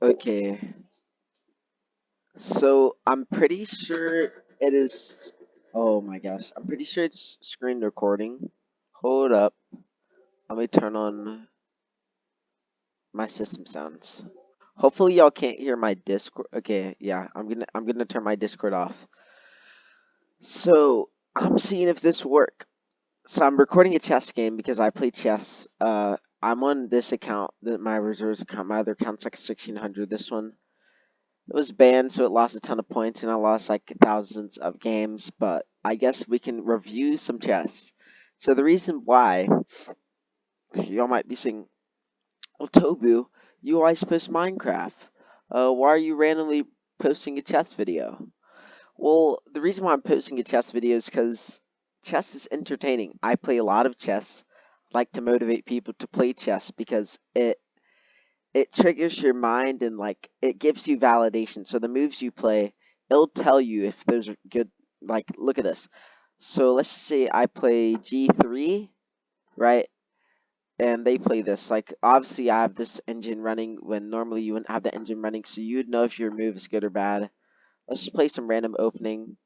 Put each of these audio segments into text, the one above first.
Okay, so I'm pretty sure it is. Oh my gosh, I'm pretty sure it's screen recording. Hold up, let me turn on my system sounds. Hopefully y'all can't hear my Discord. Okay, yeah, I'm gonna turn my Discord off. So I'm seeing if this work. So I'm recording a chess game because I play chess. I'm on this account, my reserves account. My other account's like 1600. This one. It was banned, so it lost a ton of points, and I lost like thousands of games. But I guess we can review some chess. So the reason why y'all might be saying, "Well, Tobu, you always post Minecraft. Why are you randomly posting a chess video?" Well, the reason why I'm posting a chess video is because chess is entertaining. I play a lot of chess. I like to motivate people to play chess because it triggers your mind and like it gives you validation. So the moves you play, it'll tell you if those are good. Like, look at this. So let's just say I play G3, right? And they play this. Like, obviously, I have this engine running when normally you wouldn't have the engine running, so you'd know if your move is good or bad. Let's just play some random opening.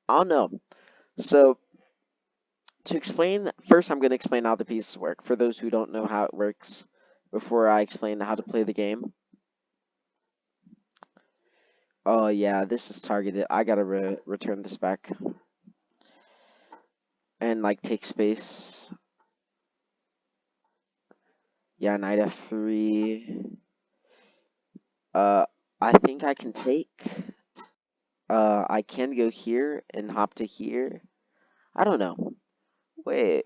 I don't know. So to explain, first I'm going to explain how the pieces work for those who don't know how it works before I explain how to play the game. Oh yeah, this is targeted. I gotta return this back and like take space. Yeah, knight f3. Uh, I think I can take. I can go here and hop to here. I don't know. Wait,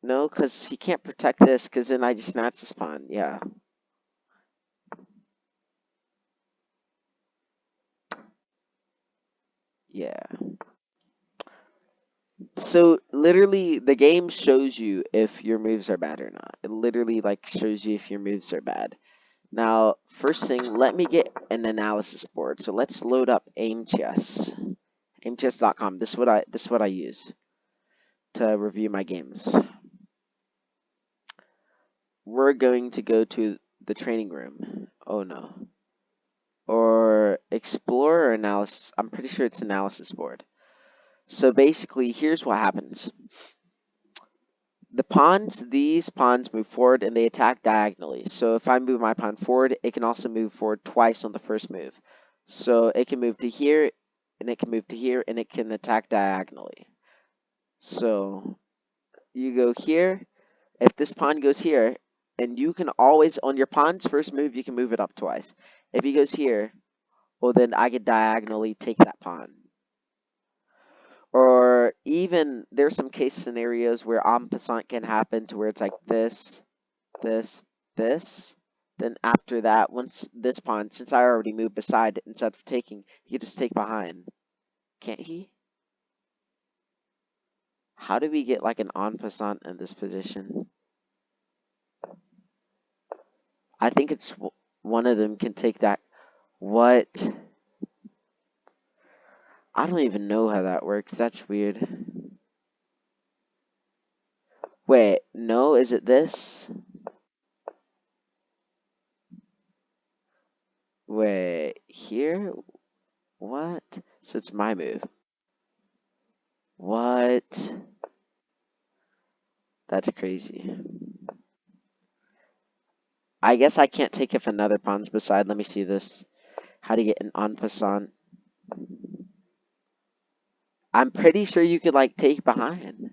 no, because he can't protect this. Because then I just snatch this pawn. Yeah, yeah. So literally, the game shows you if your moves are bad or not. It literally like shows you if your moves are bad. Now, first thing, let me get an analysis board. So let's load up AimChess. AimChess.com. This is what I use to review my games. We're going to go to the training room. Oh no. Or explore or analysis. I'm pretty sure it's analysis board. So basically, here's what happens. These pawns move forward and they attack diagonally. So if I move my pawn forward, it can also move forward twice on the first move. So it can move to here, and it can move to here, and it can attack diagonally. So you go here. If this pawn goes here, and you can always, on your pawn's first move, you can move it up twice. If he goes here, well then I could diagonally take that pawn. Or even there's some case scenarios where en passant can happen to where it's like this, this. Then after that, once this pawn, since I already moved beside it, instead of taking, he can just take behind. Can't he? How do we get like an en passant in this position? I think it's one of them can take that. What? I don't even know how that works. That's weird. Wait, no, is it this? Wait, here? What? So it's my move. What? That's crazy. I guess I can't take if another pawn's beside. Let me see this. How to get an en passant. I'm pretty sure you could like take behind.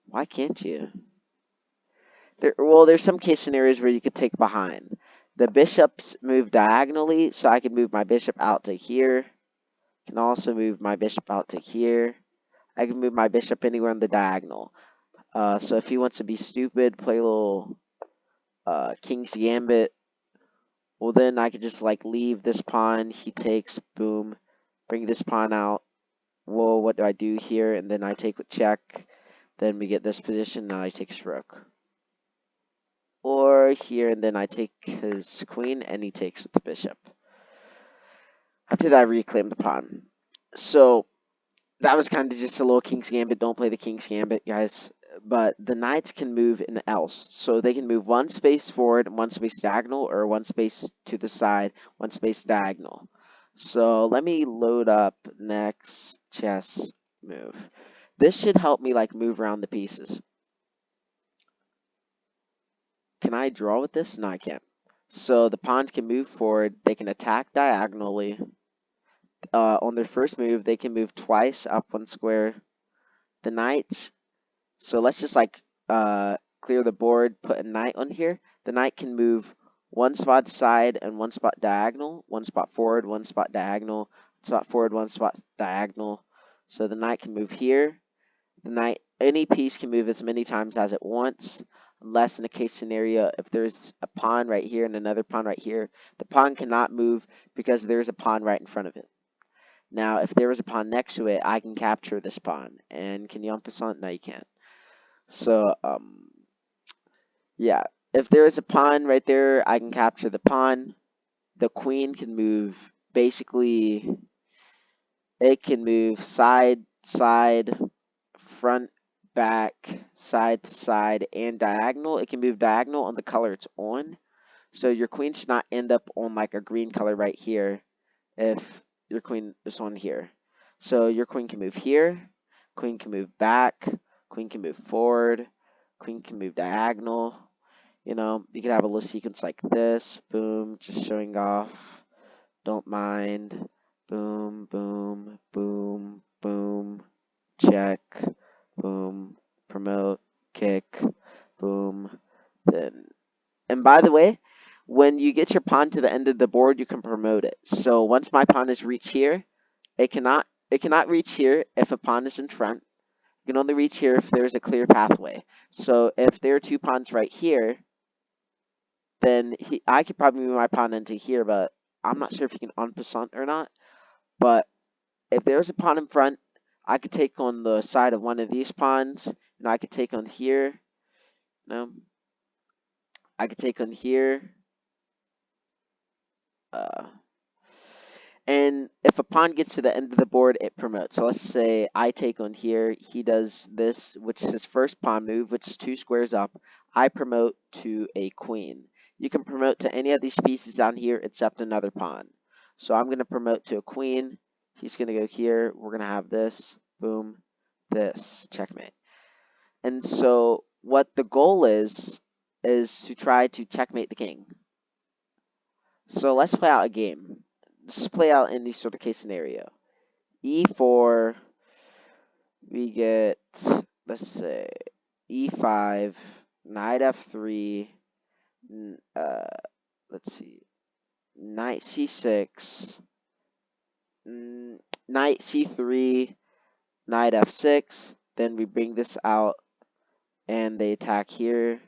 Why can't you? There's some case scenarios where you could take behind. The bishops move diagonally, so I can move my bishop out to here. Can also move my bishop out to here. I can move my bishop anywhere on the diagonal. So if he wants to be stupid, play a little King's Gambit. Well, then I could just like leave this pawn. He takes, boom, bring this pawn out. Well, what do I do here? And then I take with check. Then we get this position. Now I take rook. Or here, and then I take his queen, and he takes with the bishop. After that, I reclaim the pawn. So that was kind of just a little King's Gambit. Don't play the King's Gambit, guys. but the knights can move in else. So they can move one space forward, one space diagonal, or one space to the side, one space diagonal. So let me load up next chess move. This should help me like move around the pieces. Can I draw with this? No, I can't. So the pawns can move forward. They can attack diagonally. On their first move, they can move twice up one square. The knights, so let's just like clear the board, put a knight on here. The knight can move one spot side and one spot diagonal, one spot forward, one spot diagonal, one spot forward, one spot diagonal. So the knight can move here. The knight, any piece can move as many times as it wants, unless in a case scenario, if there's a pawn right here and another pawn right here, the pawn cannot move because there's a pawn right in front of it. Now, if there was a pawn next to it, I can capture this pawn. And can you en passant? No, you can't. So, yeah. If there is a pawn right there, I can capture the pawn. The queen can move, basically, it can move side, side, front, back, side to side, and diagonal. It can move diagonal on the color it's on. So your queen should not end up on like a green color right here if your queen is on here. So your queen can move here, queen can move back, queen can move forward, queen can move diagonal. You know, you could have a little sequence like this, boom, just showing off, don't mind, boom, boom, boom, boom, check, boom, promote, kick, boom, then. And by the way, when you get your pawn to the end of the board, you can promote it. So once my pawn is reached here, it cannot reach here if a pawn is in front. You can only reach here if there's a clear pathway. So if there are two pawns right here, then I could probably move my pawn into here, but I'm not sure if he can en passant or not. But if there's a pawn in front, I could take on the side of one of these pawns, and I could take on here. No, I could take on here. Uh, And if a pawn gets to the end of the board, it promotes. So let's say I take on here. He does this, which is his first pawn move, which is 2 squares up. I promote to a queen. You can promote to any of these pieces down here except another pawn. So I'm going to promote to a queen. He's going to go here. We're going to have this. Boom. This. Checkmate. And so what the goal is to try to checkmate the king. So let's play out a game. Let's play out in this sort of case scenario. E4, we get, let's say, E5, knight F3, let's see, knight C6, knight C3, knight F6, then we bring this out, and they attack here.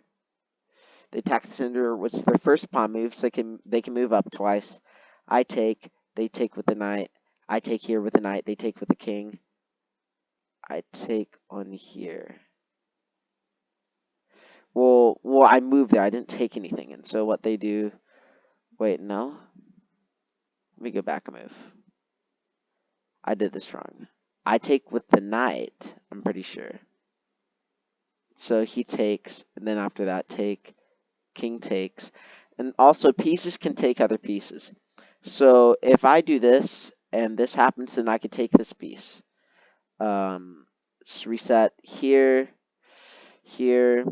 They attack the center, which is their first pawn move, so they can move up twice. I take, they take with the knight. I take here with the knight, they take with the king. I take on here. Well, I moved there. I didn't take anything, and so what they do? Wait, no. Let me go back a move. I did this wrong. I take with the knight. I'm pretty sure. So he takes, and then after that, take. King takes, and also pieces can take other pieces. So if I do this and this happens, then I could take this piece. Let's reset here, here.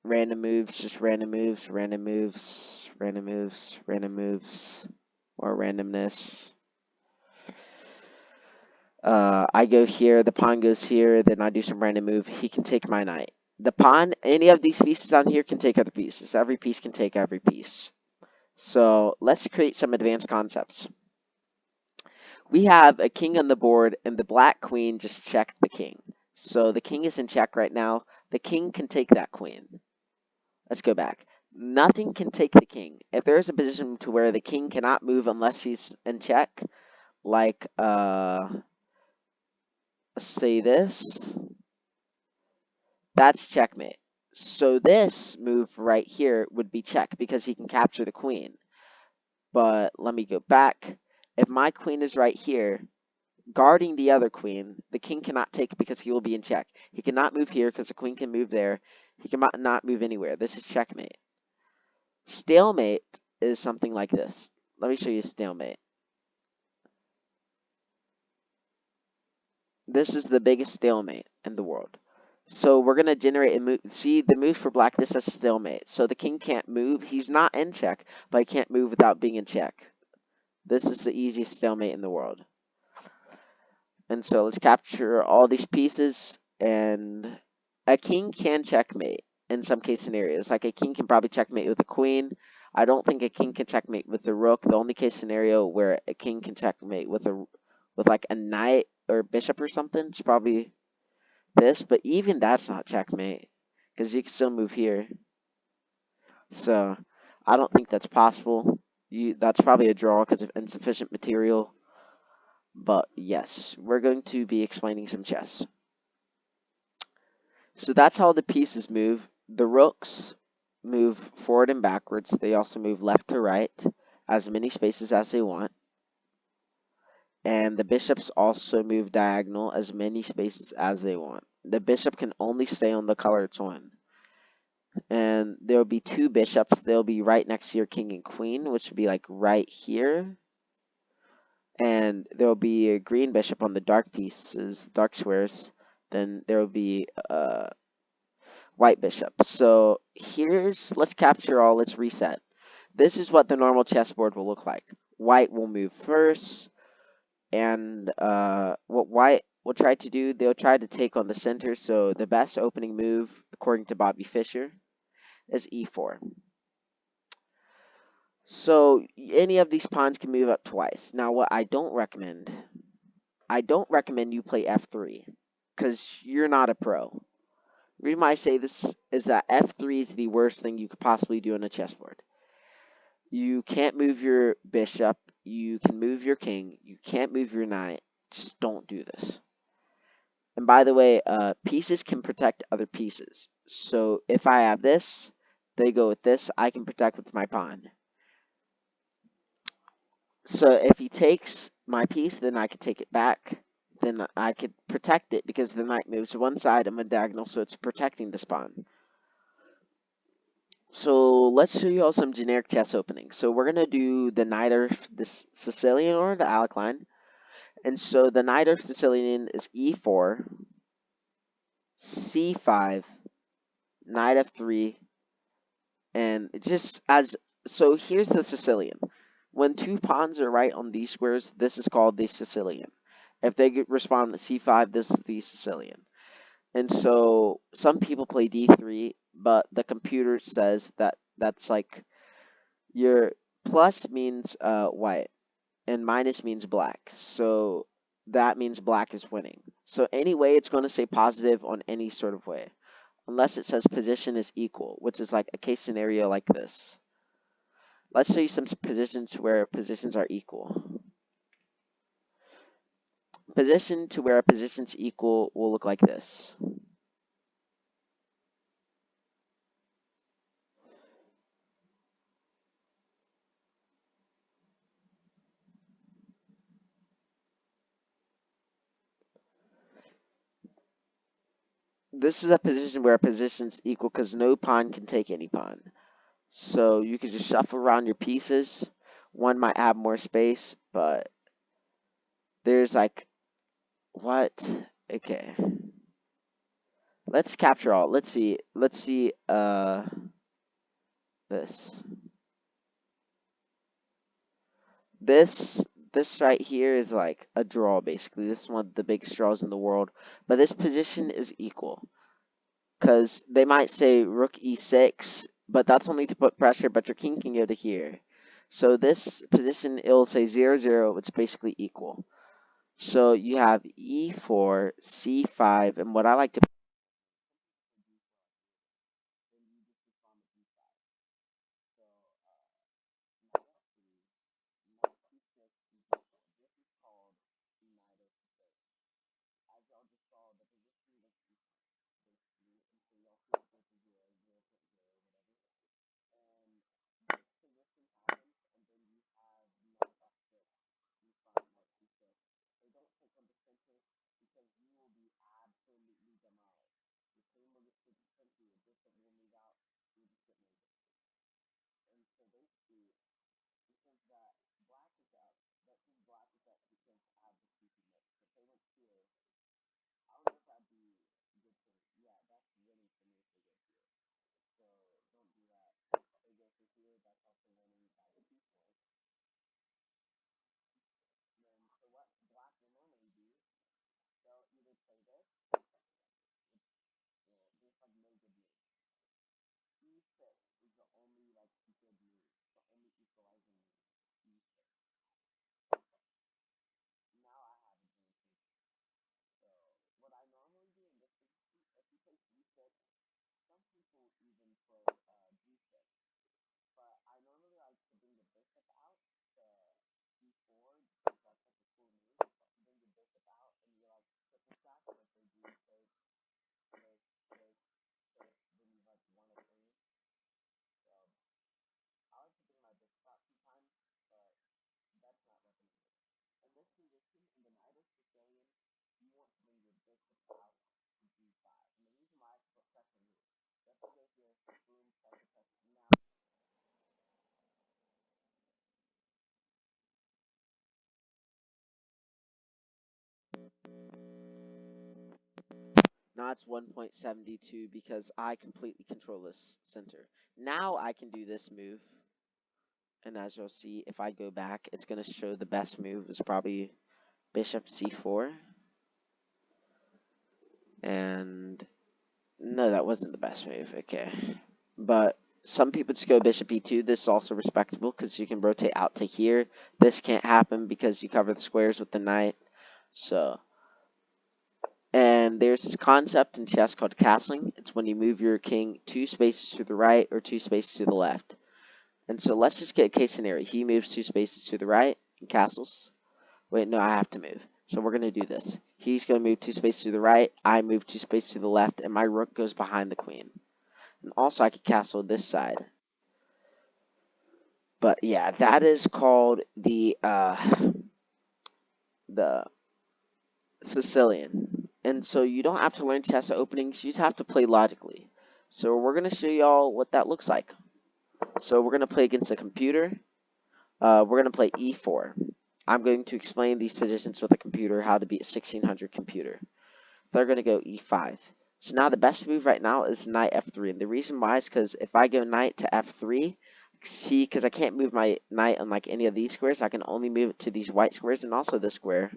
Random moves, just random moves, random moves, random moves, random moves, or randomness. I go here, the pawn goes here, then I do some random move. He can take my knight. The pawn, any of these pieces on here can take other pieces. Every piece can take every piece. So let's create some advanced concepts. We have a king on the board, and the black queen just checked the king. So the king is in check right now. The king can take that queen. Let's go back. Nothing can take the king. If there is a position to where the king cannot move unless he's in check, like let's say this, that's checkmate. So this move right here would be check because he can capture the queen. But let me go back. If my queen is right here, guarding the other queen. The king cannot take because he will be in check. He cannot move here because the queen can move there. He cannot not move anywhere. This is checkmate. Stalemate is something like this. Let me show you stalemate. This is the biggest stalemate in the world. So we're going to generate a move. See, the move for black, this is stalemate. So the king can't move. He's not in check, but he can't move without being in check. This is the easiest stalemate in the world. And so let's capture all these pieces. And a king can checkmate in some case scenarios. Like a king can probably checkmate with a queen. I don't think a king can checkmate with the rook. The only case scenario where a king can checkmate with like a knight or bishop or something is probably this. But even that's not checkmate because you can still move here. So I don't think that's possible. That's probably a draw because of insufficient material. But yes, we're going to be explaining some chess. So that's how the pieces move. The rooks move forward and backwards. They also move left to right, as many spaces as they want. And the bishops also move diagonal as many spaces as they want. The bishop can only stay on the color it's on. And there will be two bishops. They'll be right next to your king and queen, which would be like right here. And there will be a green bishop on the dark pieces, dark squares. Then there will be white bishop. So let's capture all, let's reset. This is what the normal chessboard will look like. White will move first, and what white will try to do, they'll try to take on the center. So the best opening move, according to Bobby Fischer, is e4. So any of these pawns can move up twice. Now what I don't recommend you play f3 because you're not a pro. The reason why I say this is that f3 is the worst thing you could possibly do on a chessboard. You can't move your bishop. You can move your king. You can't move your knight. Just don't do this. And by the way, pieces can protect other pieces. So if I have this, they go with this, I can protect with my pawn. So if he takes my piece, then I can take it back. Then I could protect it because the knight moves to one side. I'm a diagonal, so it's protecting this pawn. So let's show you all some generic chess openings. So we're going to do the knight or the Sicilian or the Alec line. And so the knight or Sicilian is e4, c5, knight f3, and just as, so here's the Sicilian. When two pawns are right on these squares, this is called the Sicilian. If they respond to c5, this is the Sicilian. And so some people play d3, but the computer says that that's like your plus means white and minus means black. So that means black is winning. So anyway, it's going to say positive on any sort of way, unless it says position is equal, which is like a case scenario like this. Let's show you some positions where positions are equal. Position to where a position's equal will look like this. This is a position where a position's equal because no pawn can take any pawn. So you can just shuffle around your pieces. One might have more space, but there's like, what? Okay. Let's capture all. Let's see. This. This right here is like a draw, basically. This is one of the biggest draws in the world. But this position is equal. Because they might say rook e6, but that's only to put pressure, but your king can go to here. So this position, it'll say 0-0, it's basically equal. So you have e4, c5, and what I like to Now it's 1.72 because I completely control this center. Now I can do this move, and as you'll see, if I go back, it's going to show the best move is probably bishop c4. And no, that wasn't the best move. Okay. But some people just go bishop e2. This is also respectable because you can rotate out to here. This can't happen because you cover the squares with the knight. So, and there's this concept in chess called castling. It's when you move your king 2 spaces to the right or 2 spaces to the left. And so let's just get a case scenario. He moves 2 spaces to the right and castles. Wait, no, I have to move. So we're going to do this. He's going to move 2 spaces to the right. I move 2 spaces to the left, and my rook goes behind the queen. And also, I could castle this side. But yeah, that is called the Sicilian. And so you don't have to learn chess openings. You just have to play logically. So we're going to show y'all what that looks like. So we're going to play against a computer. We're going to play e4. I'm going to explain these positions with a computer, how to beat a 1600 computer. They're going to go e5. So now the best move right now is knight f3. And the reason why is because if I go knight to f3, see, because I can't move my knight on like any of these squares, I can only move it to these white squares and also this square.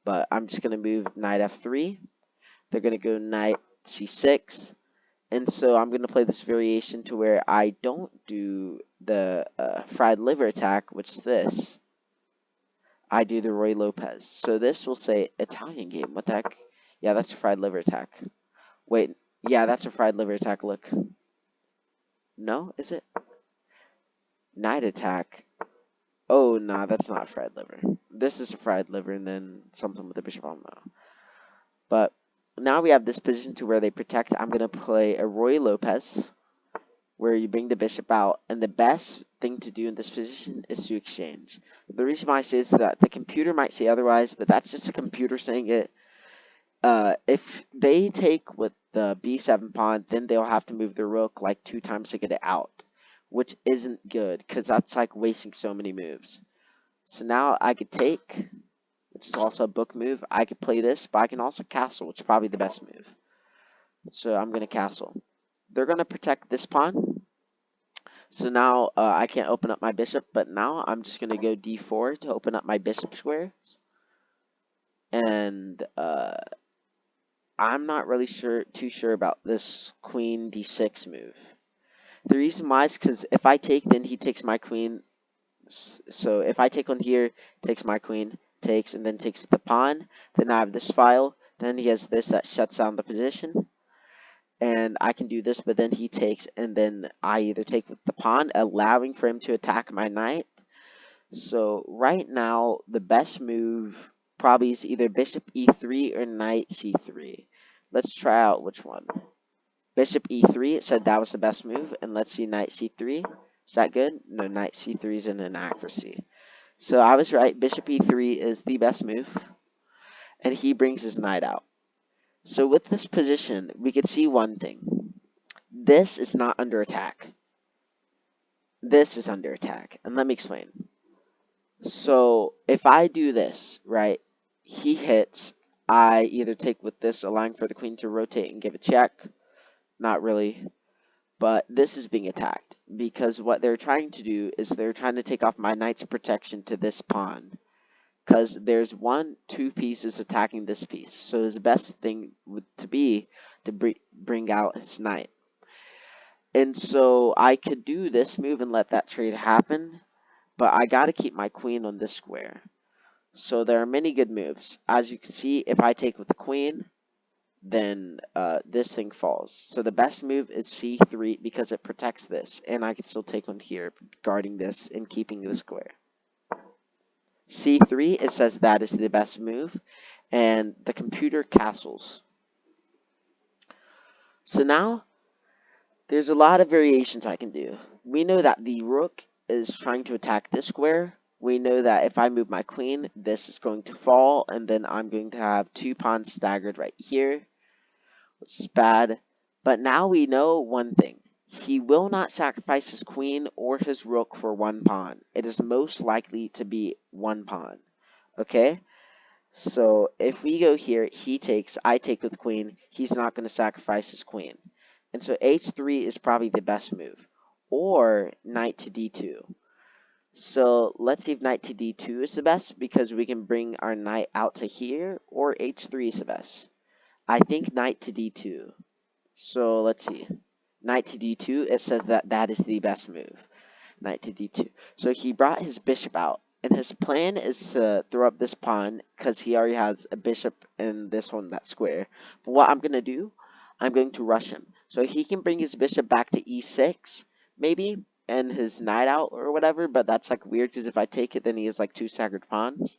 But I'm just going to move knight f3. They're going to go knight c6. And so I'm going to play this variation to where I don't do the fried liver attack, which is this. I do the Roy Lopez. So this will say Italian game. What the heck? Yeah, that's a fried liver attack. Wait, yeah, that's a fried liver attack. Look. No, is it? Knight attack. Oh, nah, that's not a fried liver. This is a fried liver and then something with the bishop. I don't know. But now we have this position to where they protect. I'm going to play a Roy Lopez where you bring the bishop out. And the best thing to do in this position is to exchange. The reason why I say is that the computer might say otherwise, but that's just a computer saying it. If they take with the b7 pawn, then they'll have to move the rook like 2 times to get it out, which isn't good because that's like wasting so many moves. So now I could take, which is also a book move. I could play this, but I can also castle, which is probably the best move. So I'm going to castle. They're going to protect this pawn. So now I can't open up my bishop, but now I'm just going to go d4 to open up my bishop squares. And I'm not really too sure about this queen d6 move. The reason why is because if I take, then he takes my queen. So if I take on here, takes my queen, takes, and then takes the pawn, then I have this file. Then he has this that shuts down the position. And I can do this, but then he takes, and then I either take with the pawn, allowing for him to attack my knight. So right now, the best move probably is either bishop e3 or knight c3. Let's try out which one. Bishop e3, it said that was the best move, and let's see knight c3. Is that good? No, knight c3 is an inaccuracy. So I was right, bishop e3 is the best move, and he brings his knight out. So with this position, we could see one thing. This is not under attack. This is under attack. And let me explain. So if I do this, right, he hits, I either take with this, allowing for the queen to rotate and give a check. Not really. But this is being attacked because what they're trying to do is they're trying to take off my knight's protection to this pawn. Because there's two pieces attacking this piece. So his best thing would to be to bring out his knight. And so I could do this move and let that trade happen, but I got to keep my queen on this square. So there are many good moves. As you can see, if I take with the queen, then this thing falls. So the best move is c3 because it protects this, and I can still take on here, guarding this and keeping the square. c3, it says that is the best move, and the computer castles. So now, there's a lot of variations I can do. We know that the rook is trying to attack this square. We know that if I move my queen, this is going to fall, and then I'm going to have 2 pawns staggered right here, which is bad. But now we know one thing. He will not sacrifice his queen or his rook for 1 pawn. It is most likely to be 1 pawn. Okay? So if we go here, he takes, I take with queen, he's not going to sacrifice his queen. And so h3 is probably the best move. Or knight to d2. So let's see if knight to d2 is the best because we can bring our knight out to here, or h3 is the best. I think knight to d2. So let's see. Knight to d2, it says that that is the best move. Knight to d2. So he brought his bishop out. And his plan is to throw up this pawn because he already has a bishop in this one, that square. But what I'm going to do, I'm going to rush him. So he can bring his bishop back to e6, maybe, and his knight out or whatever. But that's like weird because if I take it, then he has like 2 staggered pawns.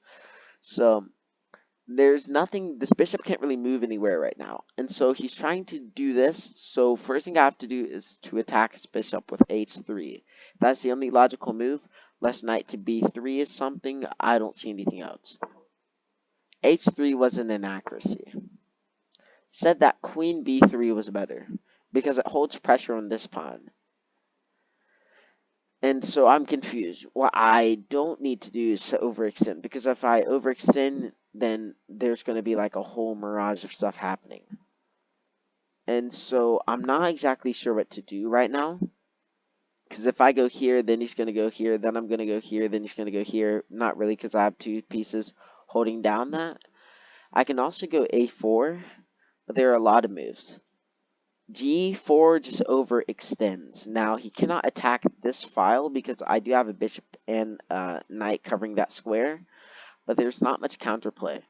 So there's nothing, this bishop can't really move anywhere right now. And so he's trying to do this. So first thing I have to do is to attack his bishop with h3. That's the only logical move. Less knight to b3 is something. I don't see anything else. h3 was an inaccuracy. Said that queen b3 was better because it holds pressure on this pawn. And so I'm confused. What I don't need to do is to overextend, because if I overextend, then there's going to be like a whole mirage of stuff happening. And so I'm not exactly sure what to do right now. Because if I go here, then he's going to go here, then I'm going to go here, then he's going to go here. Not really, because I have 2 pieces holding down that. I can also go a4, but there are a lot of moves. g4 just overextends. Now, he cannot attack this file because I do have a bishop and knight covering that square, but there's not much counterplay.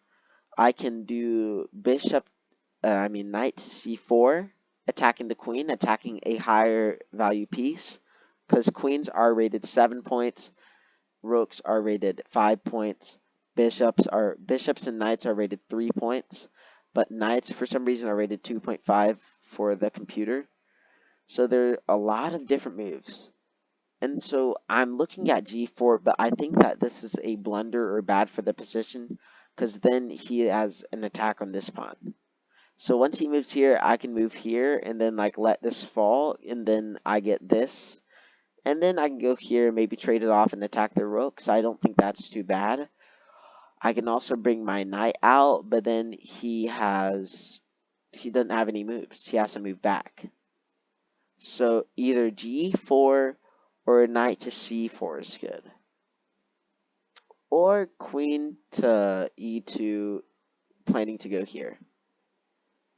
I can do knight to c4, attacking the queen, attacking a higher value piece, because queens are rated 7 points, rooks are rated 5 points, bishops and knights are rated 3 points, but knights for some reason are rated 2.5 for the computer. So there are a lot of different moves. And so I'm looking at g4, but I think that this is a blunder or bad for the position, because then he has an attack on this pawn. So once he moves here, I can move here and then like let this fall, and then I get this. And then I can go here, maybe trade it off and attack the rook, so I don't think that's too bad. I can also bring my knight out, but then he doesn't have any moves. He has to move back. So either g4 or knight to c4 is good. Or queen to e2, planning to go here.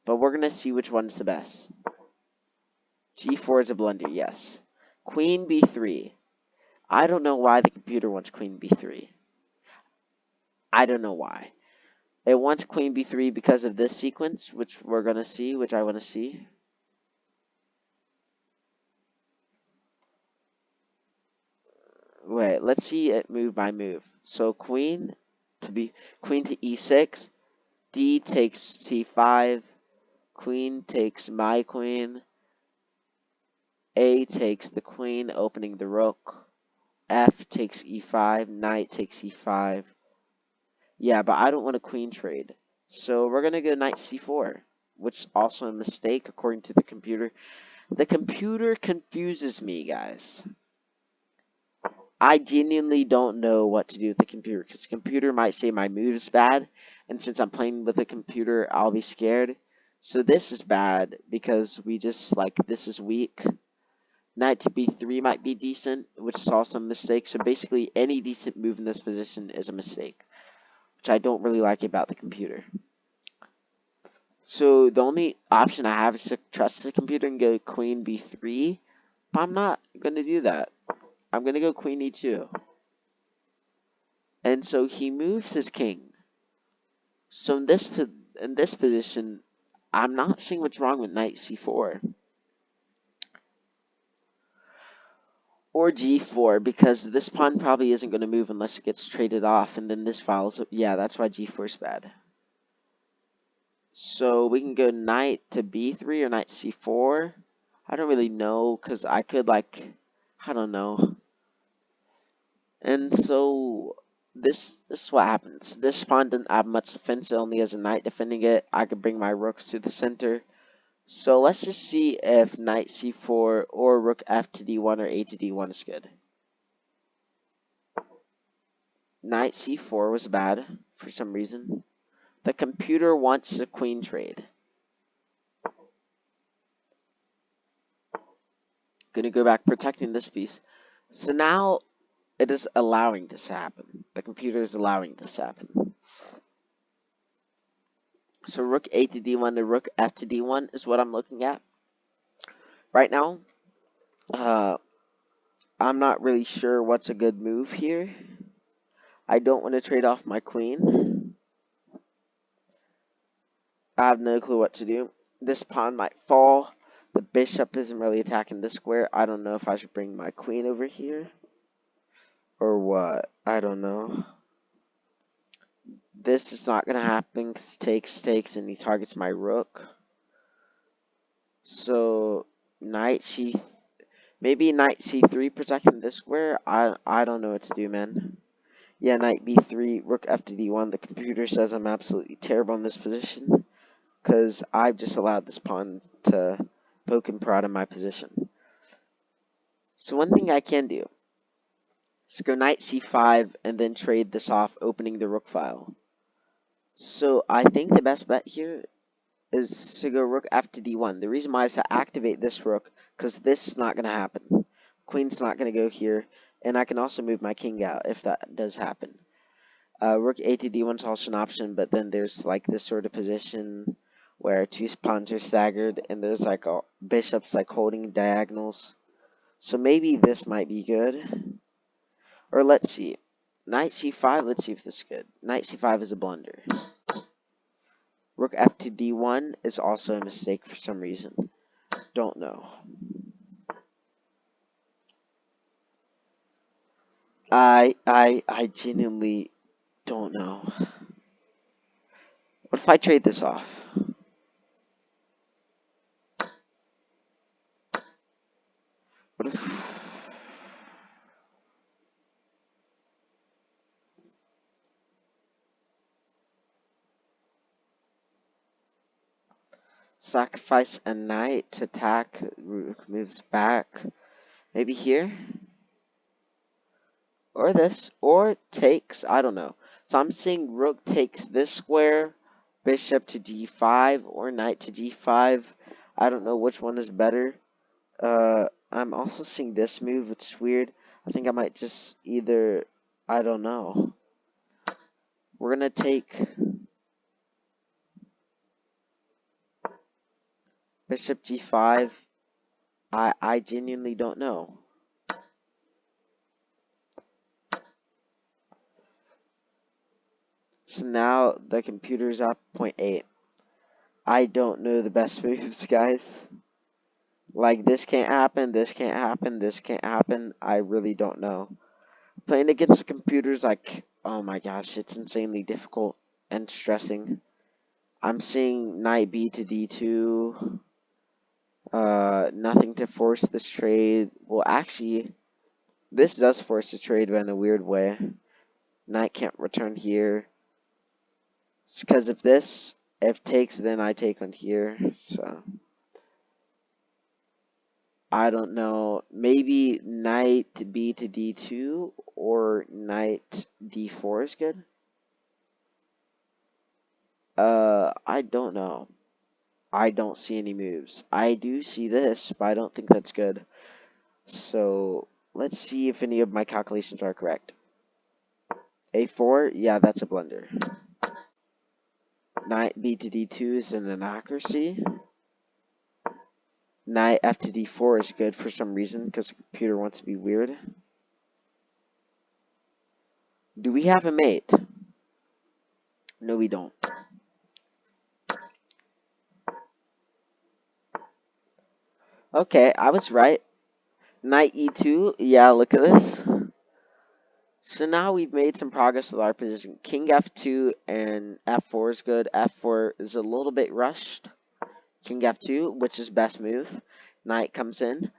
But we're going to see which one's the best. g4 is a blunder, yes. Queen b3. I don't know why the computer wants queen b3. I don't know why. It wants queen b3 because of this sequence, which we're going to see, which I want to see. Wait, let's see it move by move. So queen to e6, d takes c5, queen takes my queen, a takes the queen, opening the rook, f takes e5, knight takes e5. Yeah, but I don't want a queen trade. So we're going to go knight c4, which is also a mistake according to the computer. The computer confuses me, guys. I genuinely don't know what to do with the computer, because the computer might say my move is bad, and since I'm playing with a computer, I'll be scared. So this is bad, because we just, like, this is weak. Knight to b3 might be decent, which is also a mistake. So basically, any decent move in this position is a mistake, which I don't really like about the computer. So the only option I have is to trust the computer and go queen b3, but I'm not going to do that. I'm going to go queen e2. And so he moves his king. So in this position, I'm not seeing what's wrong with knight c4 or g4, because this pawn probably isn't going to move unless it gets traded off, and then this files. Yeah, that's why g4 is bad. So we can go knight to b3 or knight c4. I don't really know, because I could, like, I don't know. And so this is what happens. This pawn doesn't have much defense. It only has a knight defending it. I could bring my rooks to the center. So let's just see if knight c4 or rook f to d1 or a to d1 is good. Knight c4 was bad for some reason. The computer wants a queen trade. Gonna go back protecting this piece. So now it is allowing this to happen. The computer is allowing this to happen. So rook a to d1 to rook f to d1 is what I'm looking at right now. I'm not really sure what's a good move here. I don't want to trade off my queen. I have no clue what to do. This pawn might fall. The bishop isn't really attacking this square. I don't know if I should bring my queen over here or what. I don't know. This is not going to happen because takes, and he targets my rook. So maybe knight c3 protecting this square. I don't know what to do, man. Yeah, knight b3, rook f to d1. The computer says I'm absolutely terrible in this position because I've just allowed this pawn to poke and prod in my position. So one thing I can do is go knight c5 and then trade this off, opening the rook file. So I think the best bet here is to go rook f to d1. The reason why is to activate this rook, because this is not going to happen. Queen's not going to go here, and I can also move my king out if that does happen. Rook a to d1 is also an option, but then there's like this sort of position where two pawns are staggered, and there's like a bishop's like holding diagonals. So maybe this might be good. Or let's see. Knight c5, let's see if this is good. Knight c5 is a blunder. Rook f to d1 is also a mistake for some reason. Don't know. I genuinely don't know. What if I trade this off? What if... Sacrifice a knight to attack, rook moves back. Maybe here? Or this, or takes, I don't know. So I'm seeing rook takes this square, bishop to d5, or knight to d5. I don't know which one is better. I'm also seeing this move, which is weird. I think I might just either, I don't know. We're gonna take bishop g5. I genuinely don't know. So now the computer's up 0.8. I don't know the best moves, guys. Like, this can't happen, this can't happen, this can't happen. I really don't know. Playing against the computer's like, oh my gosh, it's insanely difficult and stressing. I'm seeing knight b to d2. Nothing to force this trade. Well, actually, this does force the trade, but in a weird way. Knight can't return here. It's because of this. If takes, then I take on here. So I don't know. Maybe knight b to d2 or knight d4 is good. I don't know. I don't see any moves. I do see this, but I don't think that's good. So let's see if any of my calculations are correct. A4, yeah, that's a blunder. Knight b to d2 is an inaccuracy. Knight f to d4 is good for some reason because the computer wants to be weird. Do we have a mate? No, we don't. Okay, I was right. Knight e2, yeah, look at this. So now we've made some progress with our position. King f2 and f4 is good. F4 is a little bit rushed. King f2, which is best move. Knight comes in.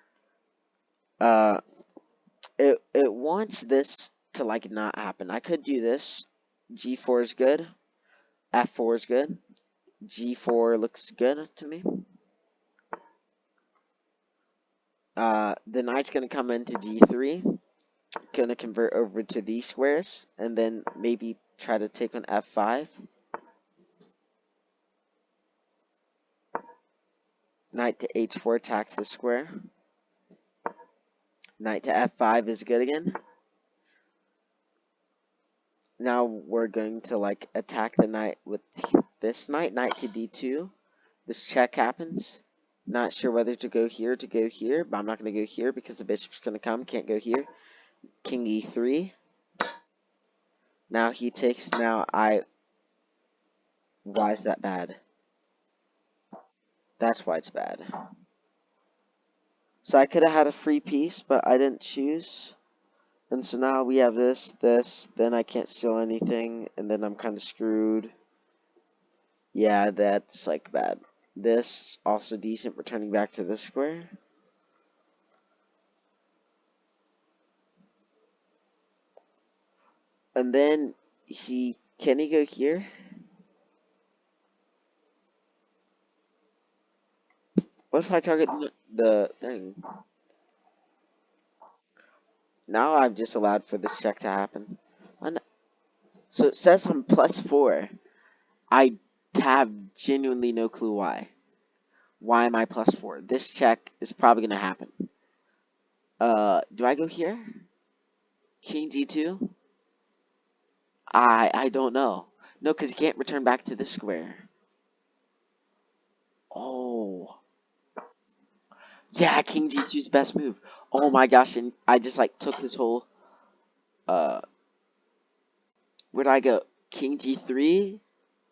Uh, it wants this to like not happen. I could do this. G4 is good. F4 is good. G4 looks good to me. The knight's gonna come into G3. Gonna convert over to these squares, and then maybe try to take on F5. Knight to H4 attacks the square. Knight to F5 is good again. Now we're going to like attack the knight with this knight. Knight to D2. This check happens. Not sure whether to go here or to go here, but I'm not going to go here because the bishop's going to come. Can't go here. King E3. Now he takes. Why is that bad? That's why it's bad. So I could have had a free piece, but I didn't choose. And so now we have this, then I can't steal anything, and then I'm kind of screwed. Yeah, that's like bad. This, also decent, returning back to this square. And then can he go here? What if I target the thing? Now I've just allowed for this check to happen. So it says I'm +4. I have genuinely no clue why. Why am I +4? This check is probably going to happen. Do I go here? King G2? I don't know. No, because he can't return back to this square. Oh. Yeah, King G2's best move. Oh my gosh, and I just like took his whole uh where'd I go? King G3,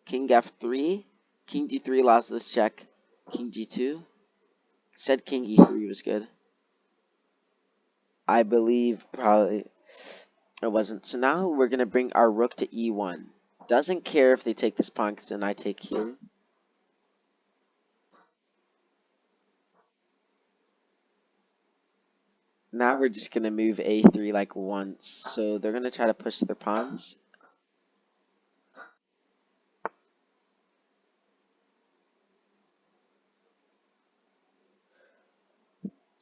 King F3, King G3 allows this check. King G2. Said King E3 was good. I believe probably it wasn't. So now we're gonna bring our rook to E1. Doesn't care if they take this pawn because then I take here. Now we're just gonna move A3 like once. So they're gonna try to push their pawns.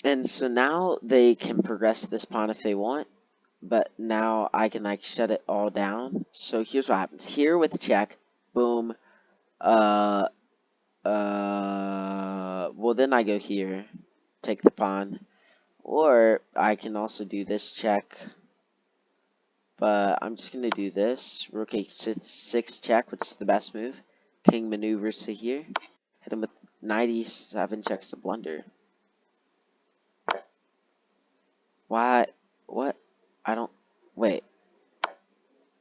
And so now they can progress this pawn if they want. But now I can like shut it all down. So here's what happens. Here with the check, boom. Well then I go here, take the pawn. Or I can also do this check. But I'm just gonna do this. Rook H6 check, which is the best move. King maneuvers to here. Hit him with 97 checks to blunder. Why? What? I don't. Wait.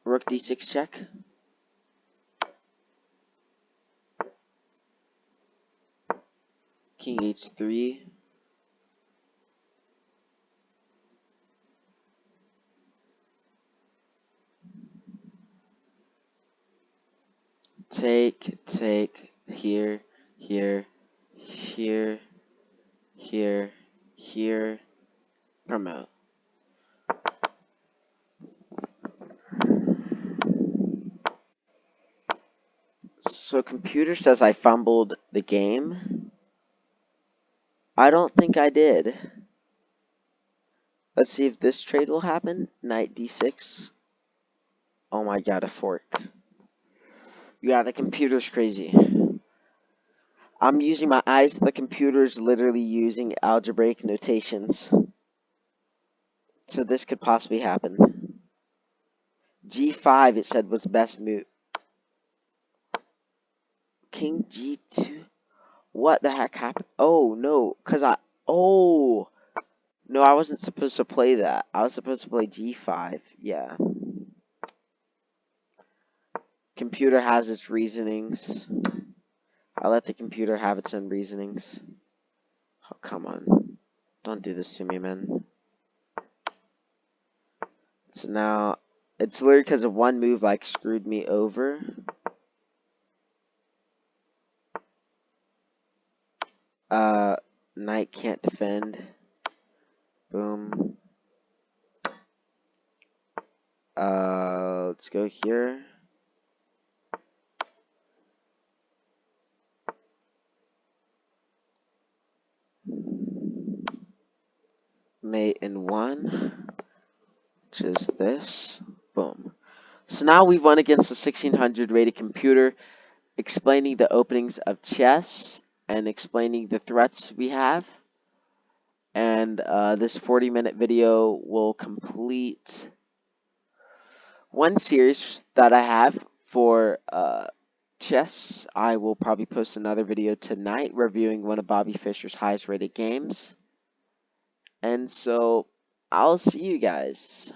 Rook D6 check? King H3. Take, here, here, here, here, promote. So computer says I fumbled the game. I don't think I did. Let's see if this trade will happen. Knight d6. Oh my god, a fork. Yeah, the computer's crazy. I'm using my eyes. The computer's literally using algebraic notations. So this could possibly happen. G5, it said, was best move. King G2. What the heck happened? Oh, no. Oh. No, I wasn't supposed to play that. I was supposed to play G5. Yeah. Computer has its reasonings. I'll let the computer have its own reasonings. Oh, come on. Don't do this to me, man. So now, it's literally because of one move, like, screwed me over. Knight can't defend. Boom. Let's go here. Mate in 1, which is this. Boom. So now we've won against the 1600 rated computer, explaining the openings of chess and explaining the threats we have. And this 40-minute video will complete one series that I have for chess. I will probably post another video tonight reviewing one of Bobby Fischer's highest rated games. And so I'll see you guys.